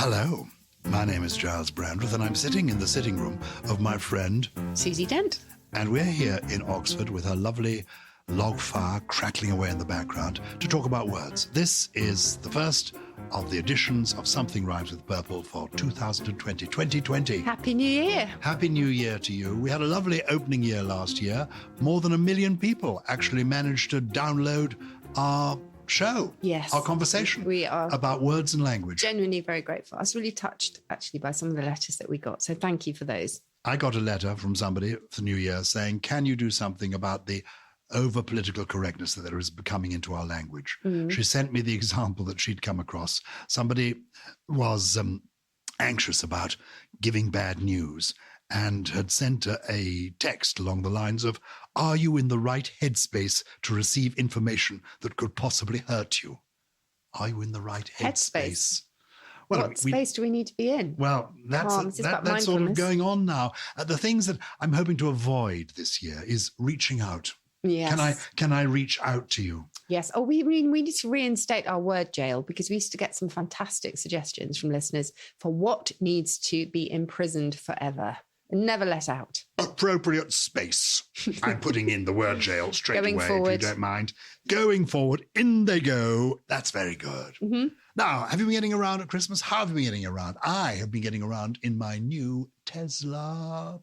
Hello, my name is Gyles Brandreth, and I'm sitting in the sitting room of my friend Susie Dent. And we're here in Oxford with a lovely log fire crackling away in the background to talk about words. This is the first of the editions of Something Rhymes with Purple for 2020. Happy New Year. Happy New Year to you. We had a lovely opening year last year. More than 1 million people actually managed to download our show, yes, our conversation we are about words and language. Genuinely very grateful. I was really touched, actually, by some of the letters that we got. So thank you for those. I got a letter from somebody for the New Year saying, can you do something about the over political correctness that there is becoming into our language? She sent me the example that she'd come across. Somebody was anxious about giving bad news and had sent a text along the lines of, are you in the right headspace to receive information that could possibly hurt you? Are you in the right headspace? Well, what space do we need to be in? Well, that's sort of going on now. The things that I'm hoping to avoid this year is reaching out. Yes. Can I reach out to you? Yes. Oh, we need to reinstate our word jail, because we used to get some fantastic suggestions from listeners for what needs to be imprisoned forever and never let out. Appropriate space. I'm putting in the word jail straight Going away, forward. if you don't mind. Going forward, in they go. That's very good. Mm-hmm. Now, have you been getting around at Christmas? How have you been getting around? I have been getting around in my new Tesla.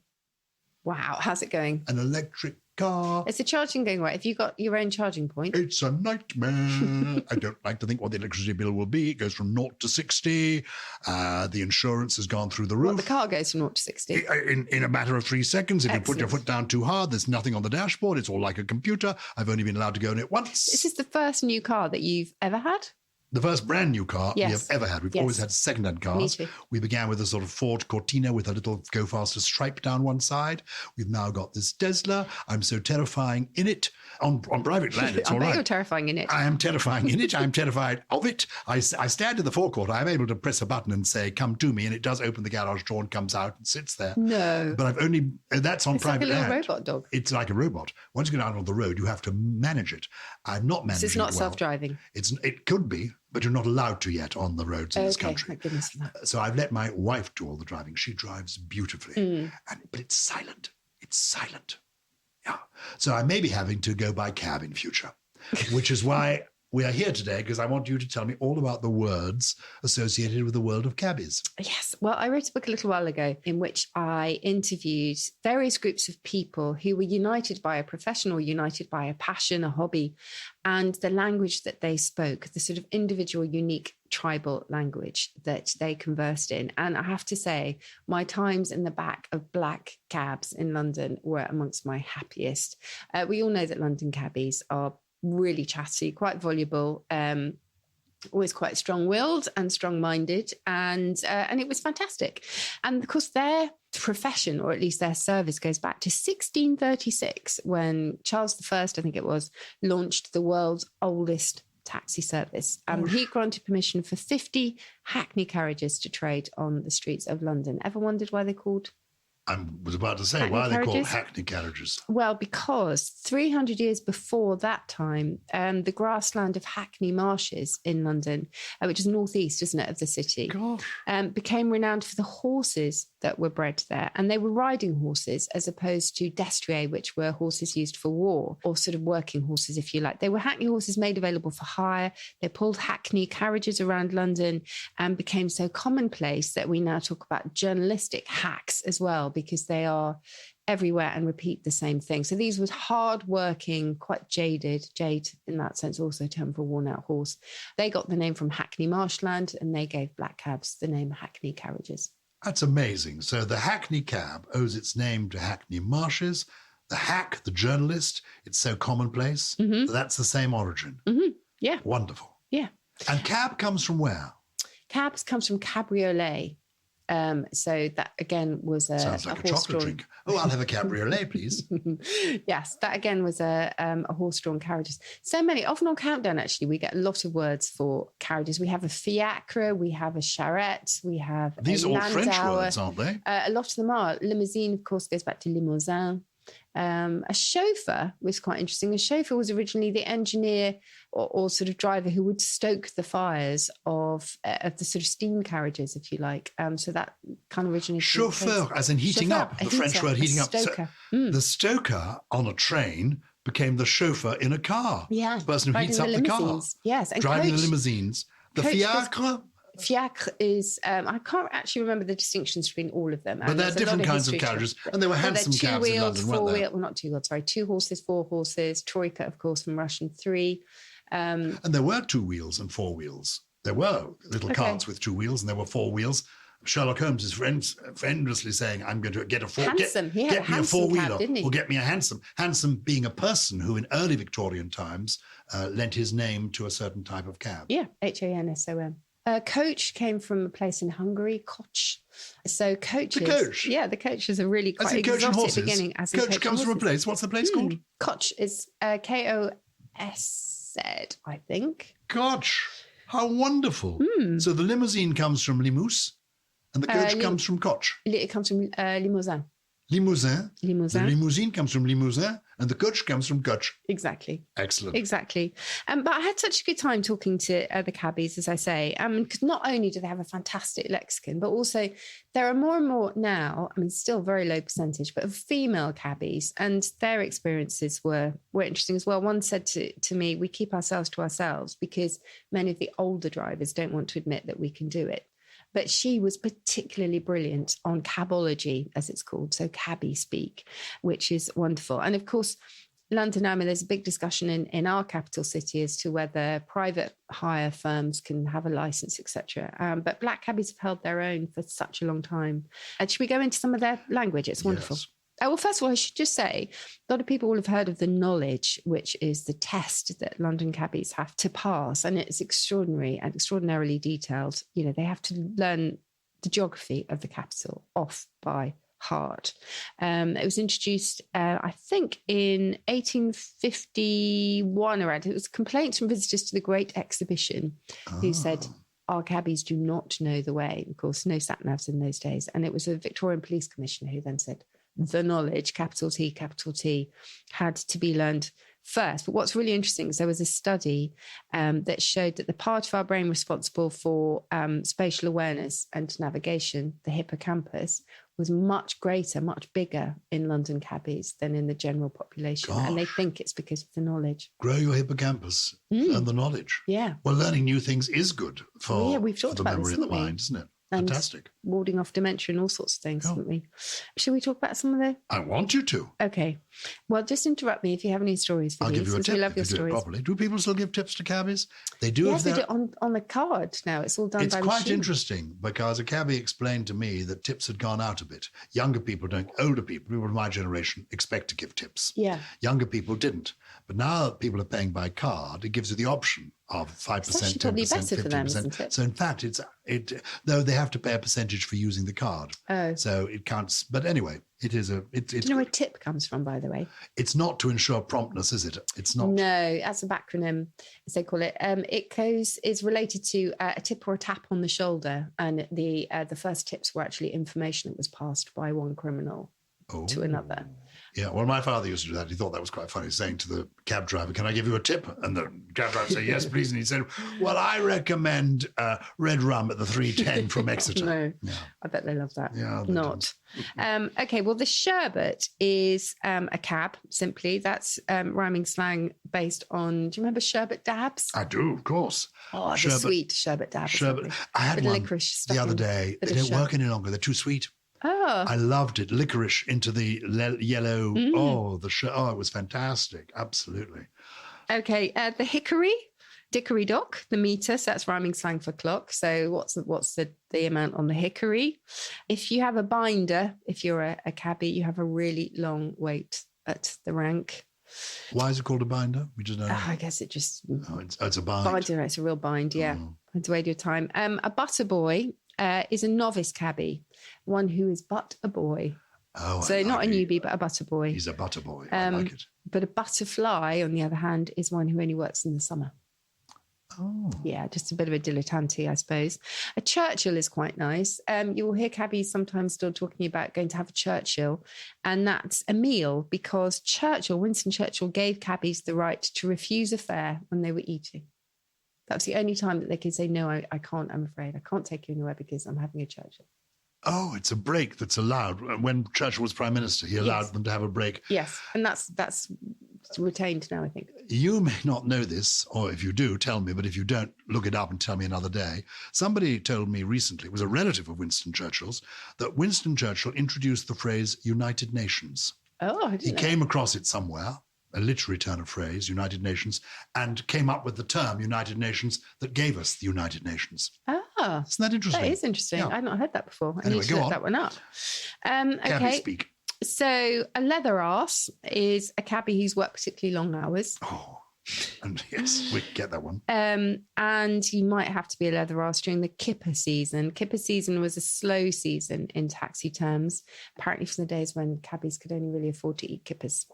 Wow. How's it going? An electric car. Is the charging going right? Have you got your own charging point? It's a nightmare. I don't like to think what the electricity bill will be. It goes from 0 to 60. The insurance has gone through the roof. What, the car goes from 0 to 60? In a matter of 3 seconds. If Excellent. you put your foot down too hard, there's nothing on the dashboard. It's all like a computer. I've only been allowed to go in it once. Is this the first new car that you've ever had? The first brand new car we have ever had. We've always had second-hand cars. Me too. We began with a sort of Ford Cortina with a little go faster stripe down one side. We've now got this Tesla. I'm so terrifying in it. On private land, it's all right. You're terrifying in it. I am terrifying in it. I'm terrified of it. I stand in the forecourt. I'm able to press a button and say, come to me, and it does open the garage door and comes out and sits there. No. But I've only, that's on private land. It's like a little robot dog. It's like a robot. Once you get out on the road, you have to manage it. I'm not managing it. It's not self-driving. It could be, but you're not allowed to yet on the roads in this country. Thank goodness for that. So I've let my wife do all the driving. She drives beautifully. But it's silent. It's silent. Yeah. So I may be having to go by cab in future, which is why we are here today, because I want you to tell me all about the words associated with the world of cabbies. Yes. Well, I wrote a book a little while ago in which I interviewed various groups of people who were united by a profession or united by a passion, a hobby, and the language that they spoke, the sort of individual, unique tribal language that they conversed in. And I have to say, my times in the back of black cabs in London were amongst my happiest. We all know that London cabbies are really chatty, quite voluble, always quite strong-willed and strong-minded, and it was fantastic. And of course, their profession, or at least their service, goes back to 1636, when Charles I, I think it was, launched the world's oldest taxi service. He granted permission for 50 hackney carriages to trade on the streets of London. Ever wondered why they're called? I was about to say, why are they called hackney carriages? Well, because 300 years before that time, the grassland of Hackney Marshes in London, which is northeast, isn't it, of the city, became renowned for the horses that were bred there. And they were riding horses as opposed to destriers, which were horses used for war, or sort of working horses, if you like. They were hackney horses made available for hire. They pulled hackney carriages around London and became so commonplace that we now talk about journalistic hacks as well, because they are everywhere and repeat the same thing. So these were hard-working, quite jade in that sense, also a term for a worn-out horse. They got the name from Hackney Marshland, and they gave black cabs the name Hackney carriages. That's amazing. So the hackney cab owes its name to Hackney Marshes. The hack, the journalist, it's so commonplace. That's the same origin. Yeah. Wonderful. Yeah. And cab comes from where? Cabs comes from cabriolet. So that again was a sounds like a chocolate drink. Oh, I'll have a cabriolet, please. Yes, that again was a horse-drawn carriages. So many, often on Countdown, actually, we get a lot of words for carriages. We have a fiacre, we have a charrette, we have These a are all landau. French words, aren't they? A lot of them are. Limousine, of course, goes back to limousin. A chauffeur was quite interesting. A chauffeur was originally the engineer or sort of driver who would stoke the fires of the sort of steam carriages, if you like. So that kind of originated. Chauffeur, as in heating up, the French word heating up. Stoker. So the stoker on a train became the chauffeur in a car. Yeah. The person who heats up the car. Yes. And driving the limousines. The fiacre. Fiacre is, I can't actually remember the distinctions between all of them. But there are different kinds of carriages. And there were handsome cabs in London, weren't there? Well, not 2 wheels, sorry. 2 horses, 4 horses. Troika, of course, from Russian 3. And there were 2 wheels and 4 wheels. There were little carts with 2 wheels, and there were 4 wheels. Sherlock Holmes is friendlessly saying, I'm going to get a He had get me a 4-wheeler, cab, didn't he? or get me a hansom. Hansom being a person who in early Victorian times lent his name to a certain type of cab. Yeah, Hansom. Coach came from a place in Hungary, Koch. So coaches. The coach? Yeah, the coach is a really quite exotic beginning. Coach comes from a place. What's the place called? Koch is Kosz, I think. Koch. How wonderful. So the limousine comes from Limous and the coach comes from Koch. It comes from Limousin. Limousin. The limousine comes from Limousin and the coach comes from Koch. Exactly. Excellent. Exactly. But I had such a good time talking to the cabbies, as I say, because not only do they have a fantastic lexicon, but also there are more and more now, I mean, still very low percentage, but of female cabbies, and their experiences were interesting as well. One said to me, we keep ourselves to ourselves because many of the older drivers don't want to admit that we can do it. But she was particularly brilliant on cabology, as it's called, so cabbie speak, which is wonderful. And of course, London, I mean, there's a big discussion in our capital city as to whether private hire firms can have a license, etc. But black cabbies have held their own for such a long time. And should we go into some of their language? It's wonderful. Yes. Well, first of all, I should just say, a lot of people will have heard of the knowledge, which is the test that London cabbies have to pass. And it's extraordinary and extraordinarily detailed. You know, they have to learn the geography of the capital off by heart. It was introduced, I think, in 1851 around. It was complaints from visitors to the Great Exhibition who said, our cabbies do not know the way. Of course, no sat-navs in those days. And it was a Victorian police commissioner who then said, the knowledge, capital T, had to be learned first. But what's really interesting is there was a study that showed that the part of our brain responsible for spatial awareness and navigation, the hippocampus, was much greater, much bigger in London cabbies than in the general population. Gosh. And they think it's because of the knowledge. Grow your hippocampus and the knowledge. Yeah. Well, learning new things is good for, we've talked for the about memory this, of the haven't we? mind, isn't it? And Fantastic. warding off dementia and all sorts of things, haven't we? Shall we talk about some of the... I want you to. Okay. Well, just interrupt me if you have any stories for I'll give you a tip. We love your if you do it stories. properly. Do people still give tips to cabbies? They do. Yes, they do it on the card now. It's all done It's by quite machine. interesting because a cabbie explained to me that tips had gone out a bit. Younger people don't, older people of my generation expect to give tips. Yeah. Younger people didn't. But now that people are paying by card, it gives you the option of 5%, actually probably 10%, better for them, 15%. isn't it? So in fact, though they have to pay a percentage for using the card. Oh. So it counts. But anyway, it is a... Do you know where tip comes from, by the way? It's not to ensure promptness, is it? It's not. No, that's a backronym, as they call it. It is related to a tip or a tap on the shoulder. And the first tips were actually information that was passed by one criminal to another. Yeah, well, my father used to do that. He thought that was quite funny, saying to the cab driver, can I give you a tip? And the cab driver said, yes, please. And he said, well, I recommend red rum at the 310 from Exeter. No, yeah. I bet they love that. Yeah, they Not. Okay, well, the sherbet is a cab, simply. That's rhyming slang based on, do you remember sherbet dabs? I do, of course. Oh, the sweet sherbet dab. Sherbet. I had one the other day. They don't work any longer. They're too sweet. Oh. I loved it. Licorice into the yellow. It was fantastic. Absolutely. Okay, the hickory, dickory dock, the meter. So that's rhyming slang for clock. So what's the amount on the hickory? If you have a binder, if you're a cabbie, you have a really long wait at the rank. Why is it called a binder? We just don't know. I guess it just... it's a bind. Binder, it's a real bind, yeah. It's way your time. A butter boy is a novice cabbie, one who is but a boy. Oh, so not a newbie, but a butter boy. He's a butter boy. I like it. But a butterfly, on the other hand, is one who only works in the summer. Oh. Yeah, just a bit of a dilettante, I suppose. A Churchill is quite nice. You will hear cabbies sometimes still talking about going to have a Churchill, and that's a meal because Winston Churchill, gave cabbies the right to refuse a fare when they were eating. That's the only time that they can say, no, I can't, I'm afraid. I can't take you anywhere because I'm having a Churchill. Oh, it's a break that's allowed. When Churchill was Prime Minister, he allowed them to have a break. Yes, and that's retained now, I think. You may not know this, or if you do, tell me, but if you don't, look it up and tell me another day. Somebody told me recently, it was a relative of Winston Churchill's, that Winston Churchill introduced the phrase United Nations. Oh, I didn't He know. came across it somewhere, a literary turn of phrase, United Nations, and came up with the term United Nations that gave us the United Nations. Ah, Isn't that interesting? that is interesting. Yeah. I've not heard that before. I Anyway, need to go look on. that one up. Cabbie Okay, speak. so a leather-arse is a cabbie who's worked particularly long hours. Oh, and yes, we get that one. And you might have to be a leather-arse during the kipper season. Kipper season was a slow season in taxi terms, apparently from the days when cabbies could only really afford to eat kippers.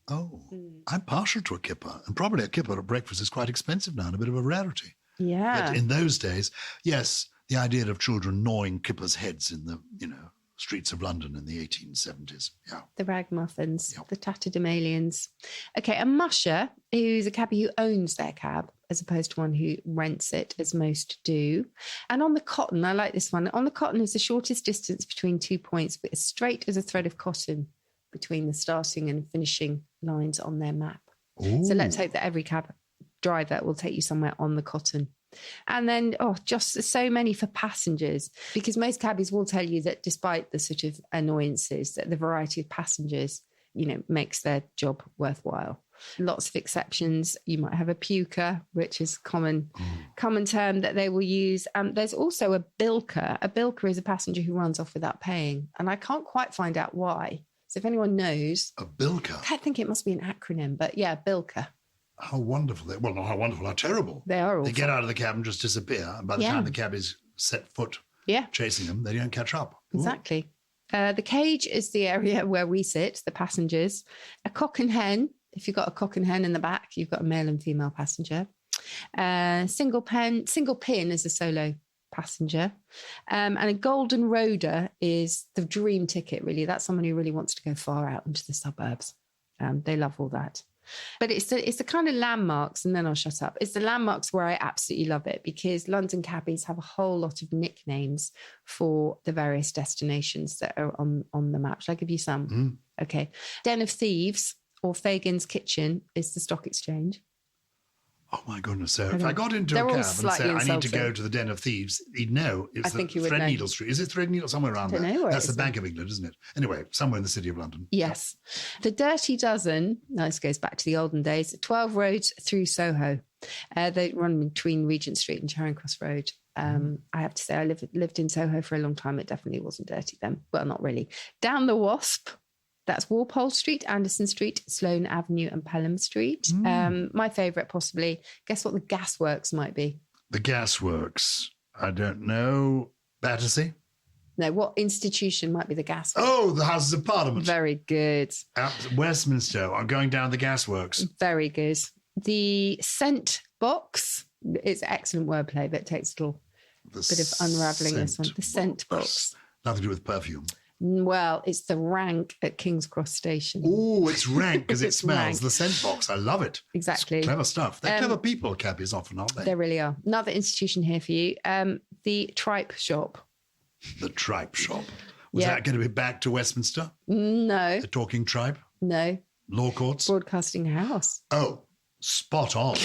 Oh, I'm partial to a kipper, and probably a kipper at breakfast is quite expensive now and a bit of a rarity. Yeah. But in those days, yes, the idea of children gnawing kippers' heads in the, streets of London in the 1870s. Yeah. The ragamuffins, Yep. the tatterdemalions. Okay, a musher, who's a cabbie who owns their cab, as opposed to one who rents it, as most do. And on the cotton, I like this one. On the cotton is the shortest distance between 2 points, but as straight as a thread of cotton between the starting and finishing lines on their map. Ooh. So let's hope that every cab driver will take you somewhere on the cotton. And then, just so many for passengers, because most cabbies will tell you that despite the sort of annoyances, that the variety of passengers, makes their job worthwhile. Lots of exceptions. You might have a puker, which is common term that they will use. There's also a bilker. A bilker is a passenger who runs off without paying. And I can't quite find out why. So if anyone knows. A bilker? I think it must be an acronym, but yeah, bilker. How wonderful. Well, not how wonderful, how terrible. They are awful. They get out of the cab and just disappear. And by the time the cabbies set foot chasing them, they don't catch up. Ooh. Exactly. The cage is the area where we sit, the passengers. A cock and hen. If you've got a cock and hen in the back, you've got a male and female passenger. Single pin is a solo passenger. And a golden roader is the dream ticket, really. That's someone who really wants to go far out into the suburbs. They love all that. But it's the kind of landmarks, and then I'll shut up. It's the landmarks where I absolutely love it, because London cabbies have a whole lot of nicknames for the various destinations that are on the map. Shall I give you some? Okay. Den of Thieves, or Fagin's Kitchen, is the stock exchange. Oh, my goodness. So if I got into a cab and said, I need to go to the Den of Thieves, he'd know. It's Threadneedle Street. Is it Threadneedle? Somewhere around there. Know where That's the Bank of England, isn't it? Anyway, somewhere in the City of London. Yes. The Dirty Dozen, this goes back to the olden days, 12 roads through Soho. They run between Regent Street and Charing Cross Road. I have to say, I lived in Soho for a long time. It definitely wasn't dirty then. Well, not really. Down the Wasp. That's Walpole Street, Anderson Street, Sloane Avenue and Pelham Street. My favourite, possibly. Guess what the gasworks might be? The gasworks? I don't know. Battersea? No, what institution might be the gasworks? Oh, the Houses of Parliament. Very good. Westminster. I'm going down the gasworks. Very good. The scent box. It's excellent wordplay, but it takes a little bit of unravelling this one. The scent box. Nothing to do with perfume. Well, it's the rank at King's Cross Station. Oh, it's rank because it smells. Rank. The scent box. I love it. Exactly. It's clever stuff. They're clever people, cabbies often, aren't they? They really are. Another institution here for you. The Tripe Shop. The Tripe Shop. Was that going to be back to Westminster? No. The Talking Tripe? No. Law Courts? Broadcasting House. Oh, spot on.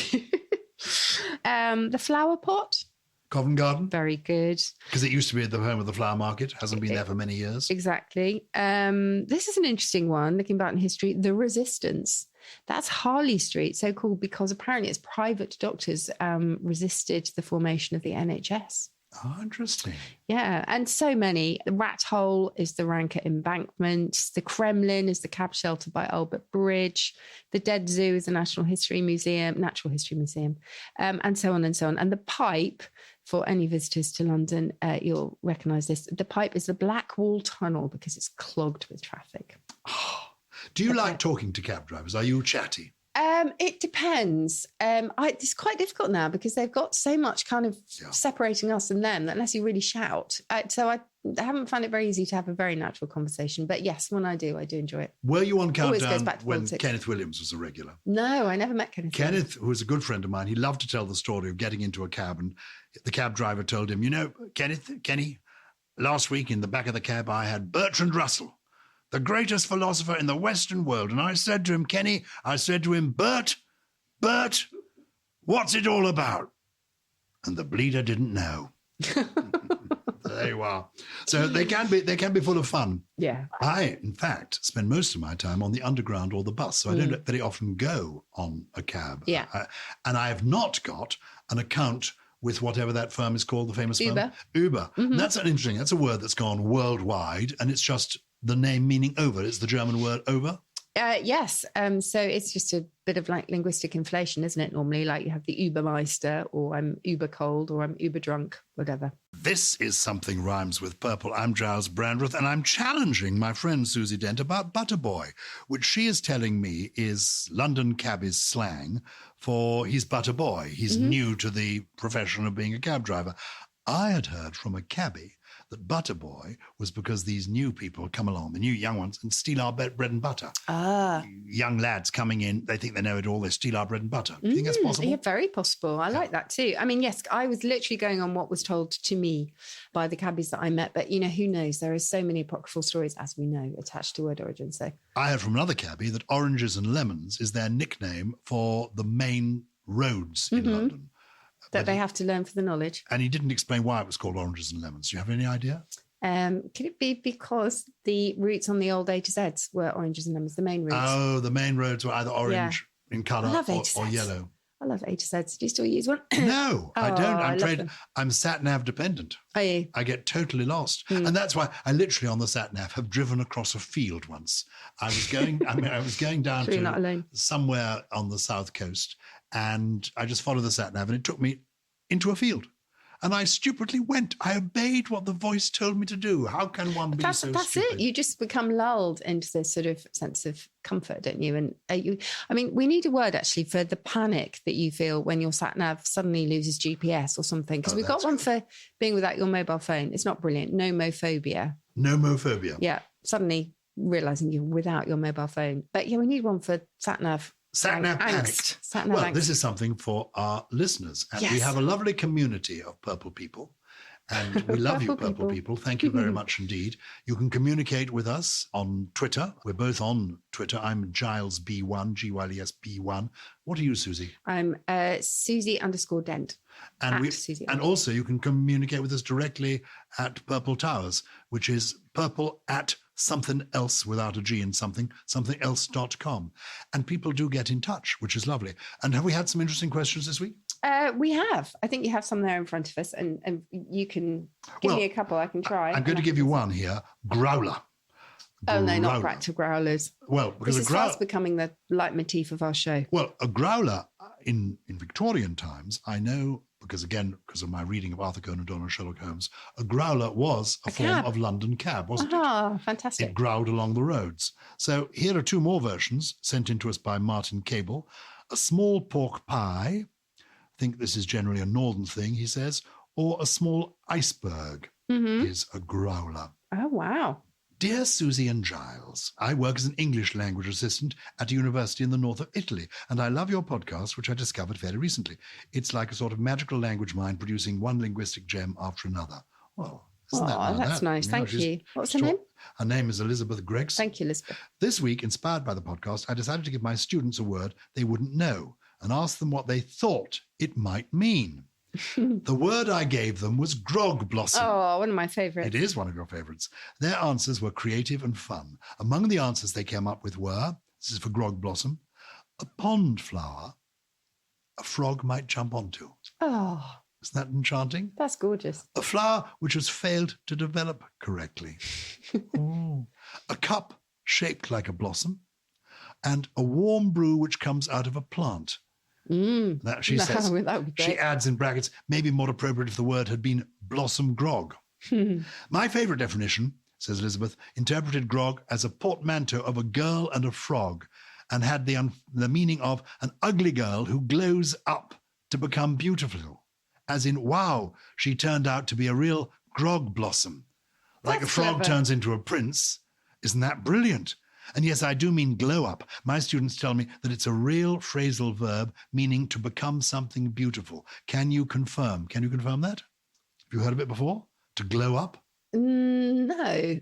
The Flower Pot. Covent Garden? Very good. Because it used to be at the home of the flower market. Hasn't been there for many years. Exactly. This is an interesting one, looking back in history. The Resistance. That's Harley Street, so called because apparently it's private doctors resisted the formation of the NHS. Oh, interesting. Yeah, and so many. The Rat Hole is the rank at Embankment. The Kremlin is the cab shelter by Albert Bridge. The Dead Zoo is the Natural History Museum, and so on and so on. And the Pipe, for any visitors to London, you'll recognise this. The Pipe is the Blackwall Tunnel because it's clogged with traffic. Do you like talking to cab drivers? Are you chatty? It depends. It's quite difficult now because they've got so much kind of separating us and them that unless you really shout. So I haven't found it very easy to have a very natural conversation. But yes, when I do enjoy it. Were you on Countdown when politics. Kenneth Williams was a regular? No, I never met Kenneth. Kenneth, who was a good friend of mine, he loved to tell the story of getting into a cab, and the cab driver told him, Kenny, last week in the back of the cab I had Bertrand Russell, the greatest philosopher in the Western world. And I said to him, Bert, what's it all about? And the bleeder didn't know. There you are. So they can be full of fun. Yeah. I, in fact, spend most of my time on the underground or the bus, so I don't very often go on a cab. Yeah. And I have not got an account with whatever that firm is called, the famous Uber. firm. Uber. Mm-hmm. That's a word that's gone worldwide, and it's just the name meaning over. It's the German word over. Yes. So it's just a bit of like linguistic inflation, isn't it? Normally, like you have the Ubermeister, or I'm Uber cold, or I'm Uber drunk, whatever. This is Something Rhymes with Purple. I'm Gyles Brandreth, and I'm challenging my friend Susie Dent about Butterboy, which she is telling me is London cabbies slang for he's Butterboy. He's new to the profession of being a cab driver. I had heard from a cabbie that Butterboy was because these new people come along, the new young ones, and steal our bread and butter. Young lads coming in, they think they know it all, they steal our bread and butter. Do you think that's possible? Yeah, very possible. I like that too. I mean, yes, I was literally going on what was told to me by the cabbies that I met, but, who knows? There are so many apocryphal stories, as we know, attached to word origin. So I heard from another cabbie that oranges and lemons is their nickname for the main roads in London. That they have to learn for the knowledge. And he didn't explain why it was called oranges and lemons. Do you have any idea? Could it be because the routes on the old A to Zs were oranges and lemons, the main routes? Oh, the main roads were either orange in colour or yellow. I love A to Zs. Do you still use one? No, I don't. I'm afraid I'm sat-nav dependent. Are you? I get totally lost. And that's why I literally on the sat-nav have driven across a field once. I was going down to somewhere on the south coast, and I just followed the sat-nav and it took me into a field. And I stupidly went. I obeyed what the voice told me to do. How can one be so stupid? That's it. You just become lulled into this sort of sense of comfort, don't you? And we need a word actually for the panic that you feel when your sat-nav suddenly loses GPS or something. Because we've got one for being without your mobile phone. It's not brilliant. Nomophobia. Nomophobia. Yeah. Suddenly realising you're without your mobile phone. But yeah, we need one for sat-nav. Sat-nav panicked. Well, angst. This is something for our listeners. And we have a lovely community of purple people. And we love you, purple people. Thank you very much indeed. You can communicate with us on Twitter. We're both on Twitter. I'm Gyles B1, Gyles B1. What are you, Susie? I'm Susie_Dent. And also you can communicate with us directly at Purple Towers, which is purple at something else without a G in somethingelse.com. And people do get in touch, which is lovely. And have we had some interesting questions this week? We have. I think you have some there in front of us, and you can give me a couple. I can try. I'm going to give you one here. Growler. Oh, no, not practical growlers. Well, because this is fast becoming the leitmotif of our show. Well, a growler in Victorian times, I know, because of my reading of Arthur Conan Doyle and Sherlock Holmes, a growler was a form of London cab, wasn't it? Ah, fantastic. It growled along the roads. So here are two more versions sent in to us by Martin Cable. A small pork pie. I think this is generally a northern thing, he says. Or a small iceberg is a growler. Oh, wow. Dear Susie and Gyles, I work as an English language assistant at a university in the north of Italy, and I love your podcast, which I discovered fairly recently. It's like a sort of magical language mind producing one linguistic gem after another. Well, isn't that's nice. Thank you. What's her name? Her name is Elizabeth Greggs. Thank you, Elizabeth. This week, inspired by the podcast, I decided to give my students a word they wouldn't know and ask them what they thought it might mean. The word I gave them was grog blossom. Oh, one of my favourites. It is one of your favourites. Their answers were creative and fun. Among the answers they came up with were, this is for grog blossom, a pond flower a frog might jump onto. Oh. Isn't that enchanting? That's gorgeous. A flower which has failed to develop correctly. A cup shaped like a blossom. And a warm brew which comes out of a plant. That she says. That would be great. She adds in brackets, maybe more appropriate if the word had been blossom grog. My favourite definition, says Elizabeth, interpreted grog as a portmanteau of a girl and a frog, and had the meaning of an ugly girl who glows up to become beautiful. As in, wow, she turned out to be a real grog blossom. Like That's a frog clever. turns into a prince. Isn't that brilliant? And yes, I do mean glow up. My students tell me that it's a real phrasal verb meaning to become something beautiful. Can you confirm? Can you confirm that? Have you heard of it before? To glow up? No.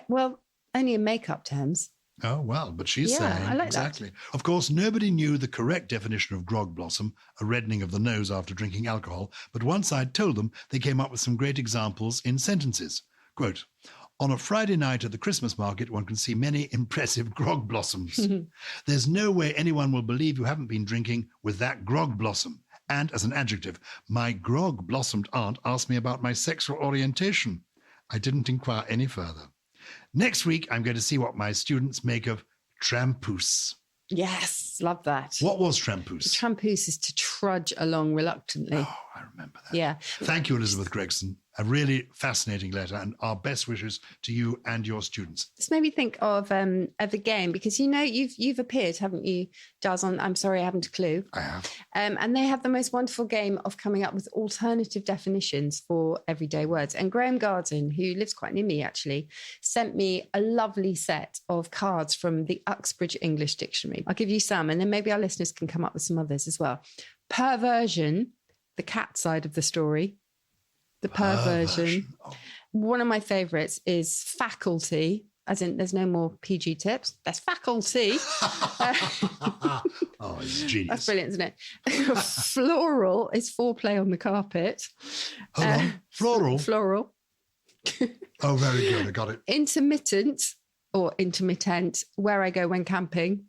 Well, only in makeup terms. Oh, well, but she's Yeah, saying I like exactly. Of course, nobody knew the correct definition of grog blossom, a reddening of the nose after drinking alcohol, but once I'd told them, they came up with some great examples in sentences. Quote, on a Friday night at the Christmas market, one can see many impressive grog blossoms. There's no way anyone will believe you haven't been drinking with that grog blossom. And as an adjective, my grog-blossomed aunt asked me about my sexual orientation. I didn't inquire any further. Next week, I'm going to see what my students make of trampoose. Yes, love that. What was trampoose? Trampoose is to trudge along reluctantly. Oh, I remember that. Yeah. Thank you, Elizabeth Gregson. A really fascinating letter, and our best wishes to you and your students. This made me think of a game because you've appeared, haven't you, Gyles, on I'm Sorry I Haven't a Clue. I have. And they have the most wonderful game of coming up with alternative definitions for everyday words. And Graham Garden, who lives quite near me actually, sent me a lovely set of cards from the Uxbridge English Dictionary. I'll give you some, and then maybe our listeners can come up with some others as well. Perversion, the cat side of the story. The perversion. Oh. One of my favourites is faculty, as in there's no more PG tips. That's faculty. Oh, it's genius. That's brilliant, isn't it? Floral is foreplay on the carpet. Hold on. Floral? Floral. Oh, very good. I got it. Intermittent or intermittent, where I go when camping.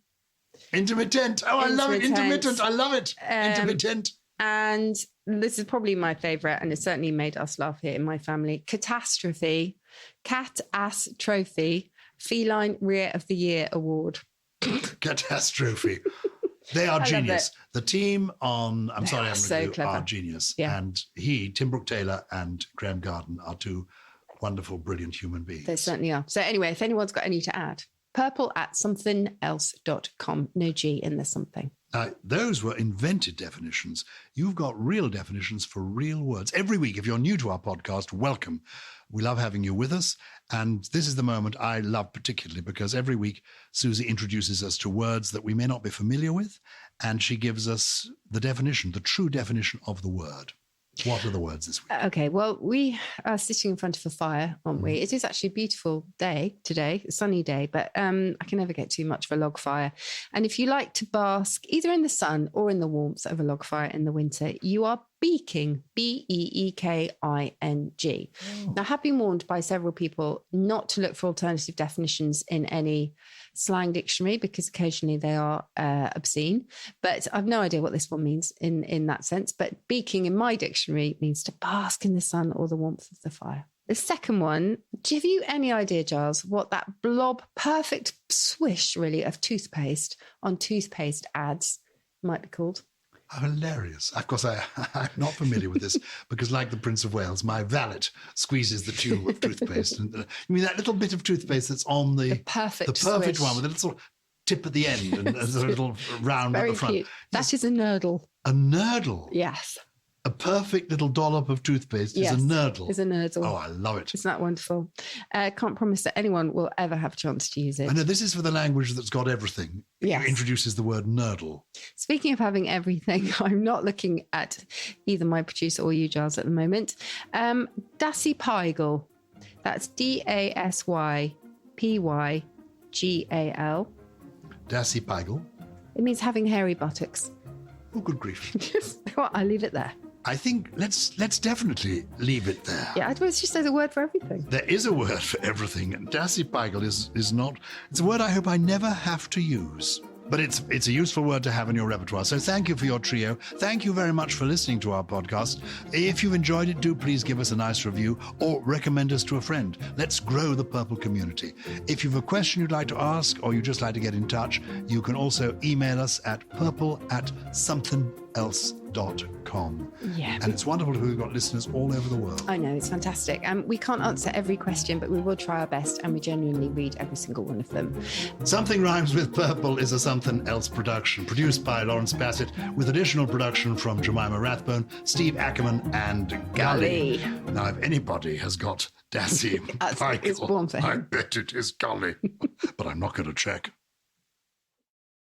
Intermittent. Oh, I love it. Intermittent. I love it. Intermittent. And this is probably my favourite, and it certainly made us laugh here in my family. Catastrophe, cat ass trophy, feline rear of the year award. Catastrophe. They are genius. The team on I'm Sorry I Haven't a Clue are genius. Yeah. And Tim Brooke Taylor and Graham Garden are two wonderful, brilliant human beings. They certainly are. So anyway, if anyone's got any to add, purple@somethingelse.com. No G in the something. Those were invented definitions. You've got real definitions for real words. Every week, if you're new to our podcast, welcome. We love having you with us. And this is the moment I love particularly because every week Susie introduces us to words that we may not be familiar with. And she gives us the definition, the true definition of the word. What are the words this week? Okay, well, we are sitting in front of a fire, aren't we? It is actually a beautiful day today, a sunny day, but I can never get too much of a log fire. And if you like to bask either in the sun or in the warmth of a log fire in the winter, you are beaking, Beeking. Now, I have been warned by several people not to look for alternative definitions in any slang dictionary because occasionally they are obscene, but I've no idea what this one means in that sense. But beaking in my dictionary means to bask in the sun or the warmth of the fire. The second one, have you any idea, Gyles, what that blob, perfect swish really of toothpaste on toothpaste ads might be called? Oh, hilarious. Of course, I'm not familiar with this because, like the Prince of Wales, my valet squeezes the tube of toothpaste. And, you mean that little bit of toothpaste that's on the perfect swish. one with a little tip at the end and a little round at the front. Cute. That is a nurdle. A nurdle? Yes. A perfect little dollop of toothpaste is a nurdle. Is a nurdle. Oh, I love it. Isn't that wonderful? Can't promise that anyone will ever have a chance to use it. I know this is for the language that's got everything. Yes. It introduces the word nurdle. Speaking of having everything, I'm not looking at either my producer or you, Gyles, at the moment. Dasypygal. That's Dasypygal. Dasypygal. It means having hairy buttocks. Oh, good grief. Well, I'll leave it there. I think let's definitely leave it there. Yeah, I suppose just there's a word for everything. There is a word for everything. Dasypygal is not... It's a word I hope I never have to use. But it's a useful word to have in your repertoire. So thank you for your trio. Thank you very much for listening to our podcast. If you've enjoyed it, do please give us a nice review or recommend us to a friend. Let's grow the Purple community. If you've a question you'd like to ask or you'd just like to get in touch, you can also email us at purple@somethingelse.com. gmail.com. Yeah. And it's wonderful we've got listeners all over the world. I know, it's fantastic. We can't answer every question, but we will try our best, and we genuinely read every single one of them. Something Rhymes with Purple is a Somethin Else production, produced by Lawrence Bassett, with additional production from Jemima Rathbone, Steve Ackerman, and Gully. Now, if anybody has got Dassie It's born for him. I bet it is Gully, but I'm not going to check.